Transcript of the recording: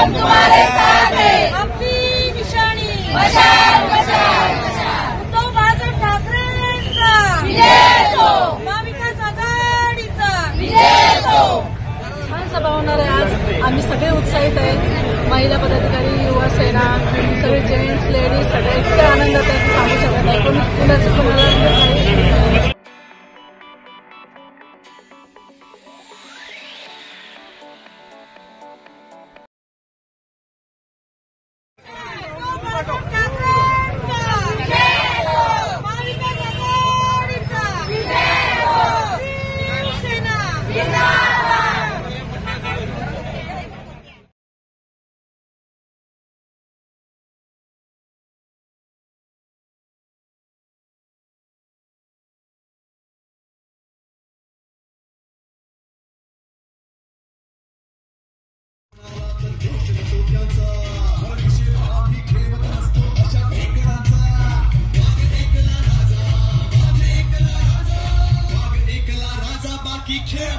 हम तुम्हारे साथ हैं। आपली निशाणी मशाल मशाल मशाल। उद्धव बाळासाहेब ठाकरेंचा विजय असो, महाविकास आघाडीचा विजय असो। छान सभा होणार आहे आज। आम्ही सगळे उत्साहित आहे, महिला पदाधिकारी, युवा सेना, सगळे जेंट्स लेडीज सगळे इतके आनंदात आहे की सांगू शकत नाही। कोणी कुणाचं कोणाला नाही। खेळ